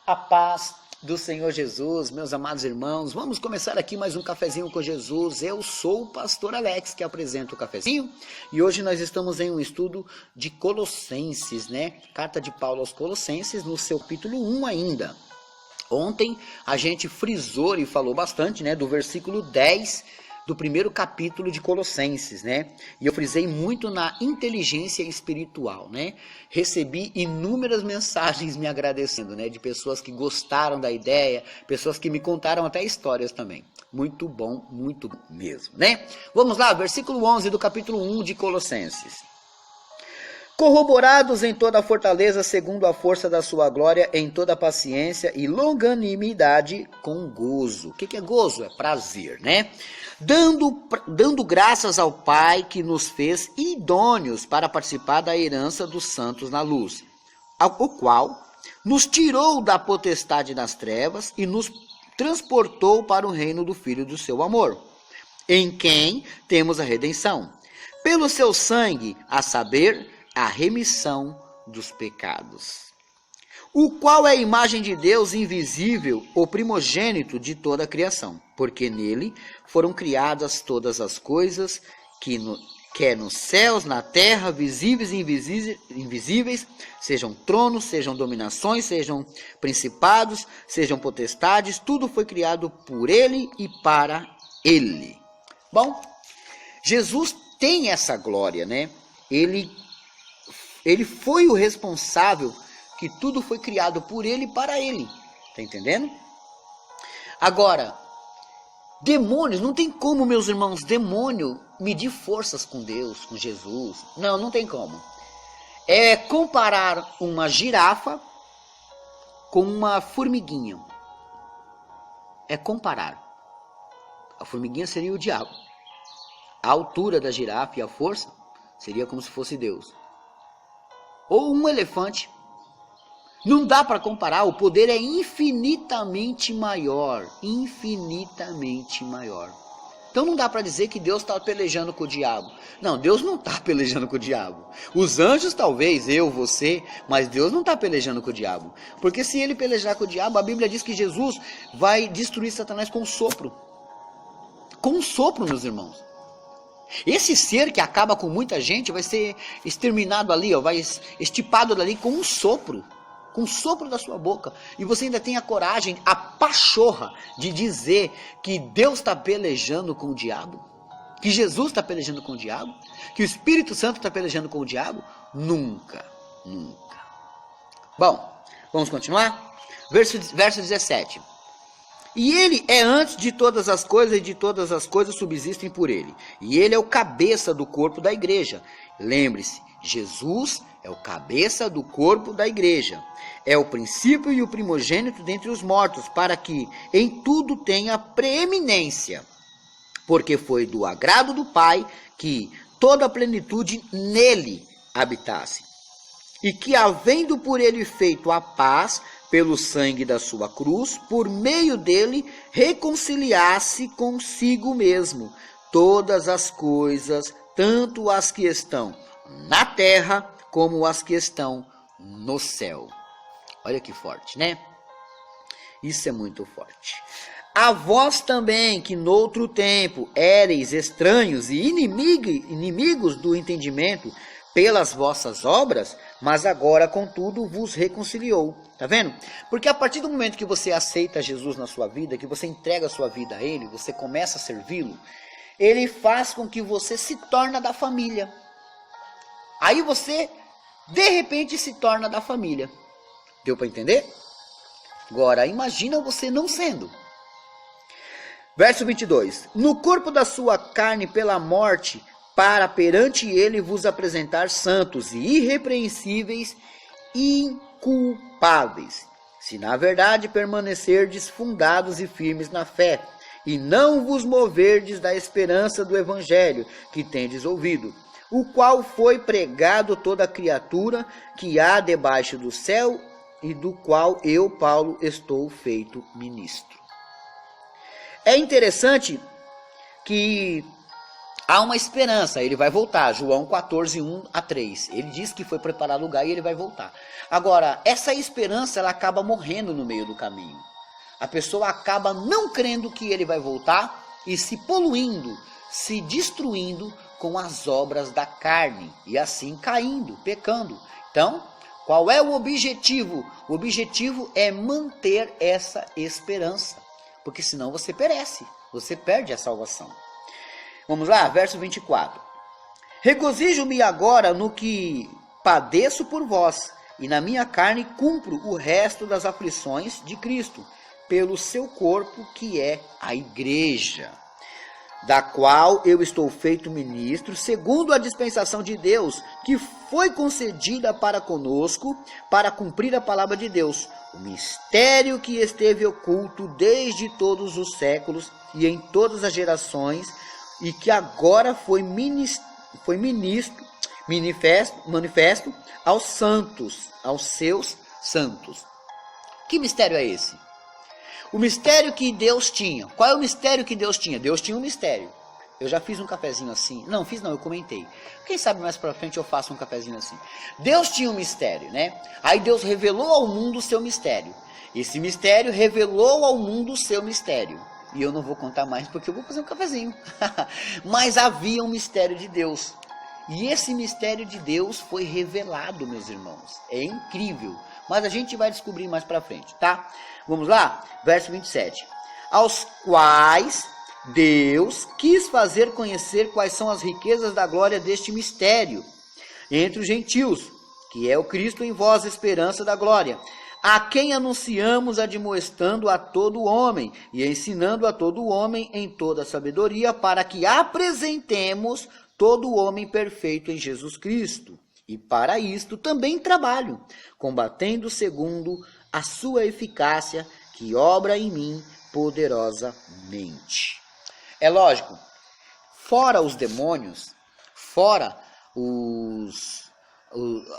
A paz do Senhor Jesus, meus amados irmãos, vamos começar aqui mais um Cafezinho com Jesus. Eu sou o pastor Alex, que apresento o Cafezinho, e hoje nós estamos em um estudo de Colossenses, né? Carta de Paulo aos Colossenses, no seu capítulo 1 ainda. Ontem a gente frisou e falou bastante, né, do versículo 10 do primeiro capítulo de Colossenses, né? E eu frisei muito na inteligência espiritual, né? Recebi inúmeras mensagens me agradecendo, né? De pessoas que gostaram da ideia, pessoas que me contaram até histórias também. Muito bom mesmo, né? Vamos lá, versículo 11 do capítulo 1 de Colossenses. Corroborados em toda a fortaleza, segundo a força da sua glória, em toda paciência e longanimidade, com gozo. O que é gozo? É prazer, né? Dando graças ao Pai que nos fez idôneos para participar da herança dos santos na luz, o qual nos tirou da potestade das trevas e nos transportou para o reino do Filho do seu amor, em quem temos a redenção, pelo seu sangue, a saber, a remissão dos pecados, o qual é a imagem de Deus invisível, o primogênito de toda a criação, porque nele foram criadas todas as coisas, quer nos céus, na terra, visíveis e invisíveis, sejam tronos, sejam dominações, sejam principados, sejam potestades, tudo foi criado por ele e para ele. Bom, Jesus tem essa glória, né? Ele foi o responsável, que tudo foi criado por ele e para ele. Tá entendendo? Agora, demônios, não tem como, meus irmãos, demônio medir forças com Deus, com Jesus. Não tem como. É comparar uma girafa com uma formiguinha. É comparar. A formiguinha seria o diabo. A altura da girafa e a força seria como se fosse Deus. Ou um elefante. Não dá para comparar, o poder é infinitamente maior. Infinitamente maior. Então não dá para dizer que Deus está pelejando com o diabo. Não, Deus não está pelejando com o diabo. Os anjos talvez, eu, você, mas Deus não está pelejando com o diabo. Porque se ele pelejar com o diabo, a Bíblia diz que Jesus vai destruir Satanás com um sopro. Com um sopro, meus irmãos. Esse ser que acaba com muita gente vai ser exterminado ali, ó, vai estipado dali com um sopro da sua boca. E você ainda tem a coragem, a pachorra de dizer que Deus está pelejando com o diabo? Que Jesus está pelejando com o diabo? Que o Espírito Santo está pelejando com o diabo? Nunca. Bom, vamos continuar? Verso 17. E ele é antes de todas as coisas, e de todas as coisas subsistem por ele. E ele é o cabeça do corpo da igreja. Lembre-se, Jesus é o cabeça do corpo da igreja. É o princípio e o primogênito dentre os mortos, para que em tudo tenha preeminência. Porque foi do agrado do Pai que toda a plenitude nele habitasse. E que, havendo por ele feito a paz, pelo sangue da sua cruz, por meio dele, reconciliasse consigo mesmo todas as coisas, tanto as que estão na terra, como as que estão no céu. Olha que forte, né? Isso é muito forte. A vós também, que noutro tempo éreis estranhos e inimigos do entendimento, pelas vossas obras, mas agora, contudo, vos reconciliou. Tá vendo? Porque a partir do momento que você aceita Jesus na sua vida, que você entrega a sua vida a Ele, você começa a servi-lo, Ele faz com que você se torne da família. Aí você, de repente, se torna da família. Deu para entender? Agora, imagina você não sendo. Verso 22. No corpo da sua carne pela morte, para perante ele vos apresentar santos e irrepreensíveis, inculpáveis, se na verdade permanecerdes fundados e firmes na fé, e não vos moverdes da esperança do evangelho que tendes ouvido, o qual foi pregado toda a criatura que há debaixo do céu, e do qual eu, Paulo, estou feito ministro. É interessante que há uma esperança, ele vai voltar. João 14, 1-3. Ele diz que foi preparar lugar e ele vai voltar. Agora, essa esperança, ela acaba morrendo no meio do caminho. A pessoa acaba não crendo que ele vai voltar e se poluindo, se destruindo com as obras da carne. E assim caindo, pecando. Então, qual é o objetivo? O objetivo é manter essa esperança. Porque senão você perece, você perde a salvação. Vamos lá, verso 24. Regozijo-me agora no que padeço por vós, e na minha carne cumpro o resto das aflições de Cristo, pelo seu corpo que é a igreja, da qual eu estou feito ministro, segundo a dispensação de Deus, que foi concedida para conosco, para cumprir a palavra de Deus, o mistério que esteve oculto desde todos os séculos e em todas as gerações, e que agora foi manifesto aos santos, aos seus santos. Que mistério é esse? O mistério que Deus tinha. Qual é o mistério que Deus tinha? Deus tinha um mistério. Eu já fiz um cafezinho assim. Não, eu comentei. Quem sabe mais pra frente eu faço um cafezinho assim. Deus tinha um mistério, né? Aí Deus revelou ao mundo o seu mistério. Esse mistério revelou ao mundo o seu mistério. E eu não vou contar mais porque eu vou fazer um cafezinho. Mas havia um mistério de Deus. E esse mistério de Deus foi revelado, meus irmãos. É incrível. Mas a gente vai descobrir mais pra frente, tá? Vamos lá? Verso 27. Aos quais Deus quis fazer conhecer quais são as riquezas da glória deste mistério entre os gentios, que é o Cristo em vós, esperança da glória, a quem anunciamos admoestando a todo homem e ensinando a todo homem em toda sabedoria, para que apresentemos todo homem perfeito em Jesus Cristo. E para isto também trabalho, combatendo segundo a sua eficácia, que obra em mim poderosamente. É lógico, fora os demônios, fora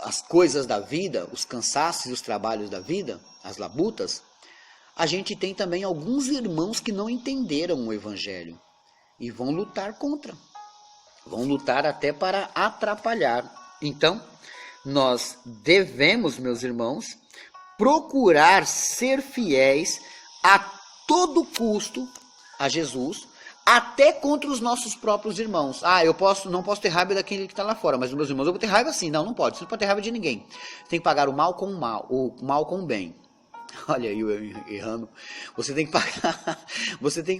as coisas da vida, os cansaços e os trabalhos da vida, as labutas, a gente tem também alguns irmãos que não entenderam o evangelho e vão lutar contra. Vão lutar até para atrapalhar. Então, nós devemos, meus irmãos, procurar ser fiéis a todo custo a Jesus, até contra os nossos próprios irmãos. Eu não posso ter raiva daquele que está lá fora, mas os meus irmãos eu vou ter raiva sim. Não pode. Você não pode ter raiva de ninguém. Você tem que pagar o mal com o mal, o mal com o bem. Olha aí eu errando. Você tem que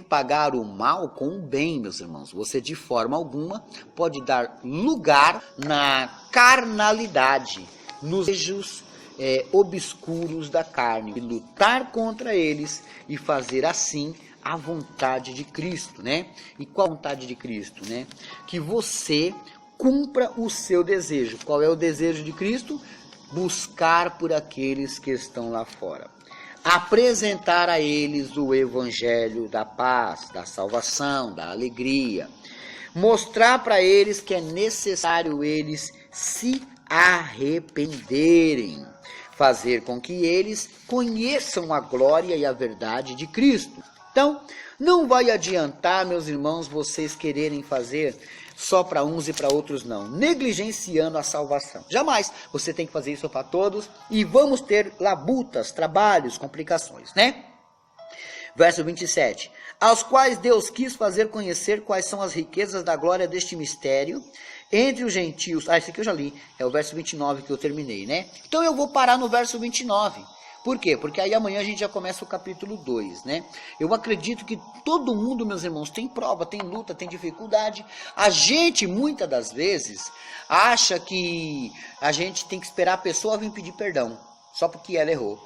pagar o mal com o bem, meus irmãos. Você de forma alguma pode dar lugar na carnalidade, nos desejos obscuros da carne, e lutar contra eles e fazer assim a vontade de Cristo, né? E qual a vontade de Cristo, né? Que você cumpra o seu desejo. Qual é o desejo de Cristo? Buscar por aqueles que estão lá fora. Apresentar a eles o evangelho da paz, da salvação, da alegria. Mostrar para eles que é necessário eles se arrependerem. Fazer com que eles conheçam a glória e a verdade de Cristo. Então, não vai adiantar, meus irmãos, vocês quererem fazer só para uns e para outros não, negligenciando a salvação. Jamais. Você tem que fazer isso para todos e vamos ter labutas, trabalhos, complicações, né? Verso 27. Aos quais Deus quis fazer conhecer quais são as riquezas da glória deste mistério entre os gentios. Esse aqui eu já li, é o verso 29 que eu terminei, né? Então eu vou parar no verso 29. Por quê? Porque aí amanhã a gente já começa o capítulo 2, né? Eu acredito que todo mundo, meus irmãos, tem prova, tem luta, tem dificuldade. A gente, muitas das vezes, acha que a gente tem que esperar a pessoa vir pedir perdão, só porque ela errou.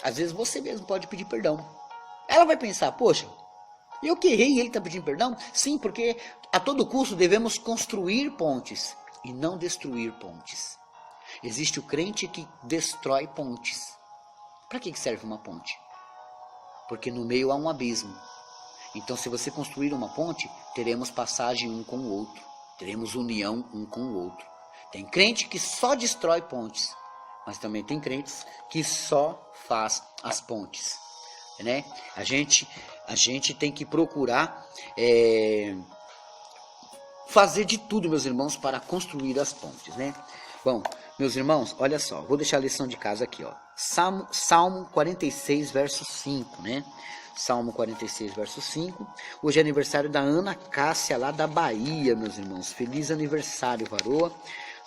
Às vezes você mesmo pode pedir perdão. Ela vai pensar, poxa, eu que errei e ele está pedindo perdão? Sim, porque a todo custo devemos construir pontes e não destruir pontes. Existe o crente que destrói pontes. Para que serve uma ponte? Porque no meio há um abismo. Então, se você construir uma ponte, teremos passagem um com o outro. Teremos união um com o outro. Tem crente que só destrói pontes. Mas também tem crentes que só faz as pontes. Né? A gente tem que procurar fazer de tudo, meus irmãos, para construir as pontes, né? Bom, meus irmãos, olha só, vou deixar a lição de casa aqui, ó. Salmo 46, verso 5, né? Salmo 46, verso 5. Hoje é aniversário da Ana Cássia, lá da Bahia, meus irmãos. Feliz aniversário, varoa.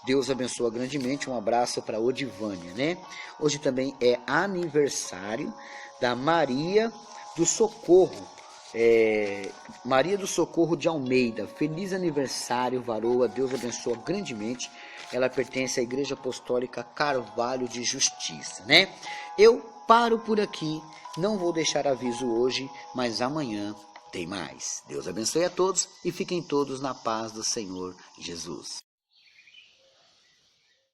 Deus abençoa grandemente. Um abraço para Odivânia, né? Hoje também é aniversário da Maria do Socorro. Maria do Socorro de Almeida. Feliz aniversário, varoa. Deus abençoa grandemente. Ela pertence à Igreja Apostólica Carvalho de Justiça, né? Eu paro por aqui. Não vou deixar aviso hoje, mas amanhã tem mais. Deus abençoe a todos e fiquem todos na paz do Senhor Jesus.